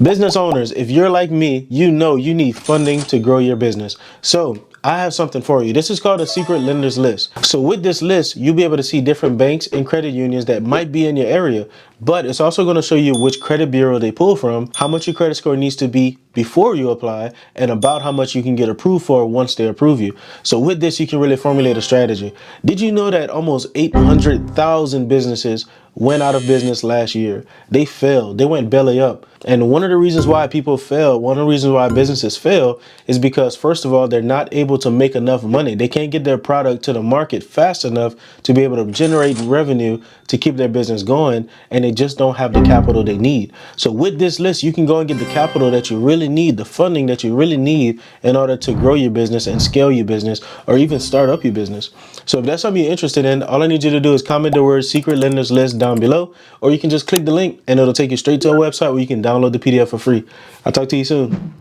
Business owners, if you're like me, you know you need funding to grow your business. So I have something for you. This is called a secret lenders list. So with this list, you'll be able to see different banks and credit unions that might be in your area, but it's also going to show you which credit bureau they pull from, how much your credit score needs to be before you apply, and about how much you can get approved for once they approve you. So with this, you can really formulate a strategy. Did you know that almost 800,000 businesses went out of business last year? They failed. They went belly up. And one of the reasons why people fail, one of the reasons why businesses fail is because, first of all, they're not able to make enough money. They can't get their product to the market fast enough to be able to generate revenue to keep their business going, and they just don't have the capital they need. So with this list, you can go and get the capital that you really need, the funding that you really need in order to grow your business and scale your business, or even start up your business. So if that's something you're interested in, all I need you to do is comment the word secret lenders list down below, or you can just click the link and it'll take you straight to a website where you can download the PDF for free. I'll talk to you soon.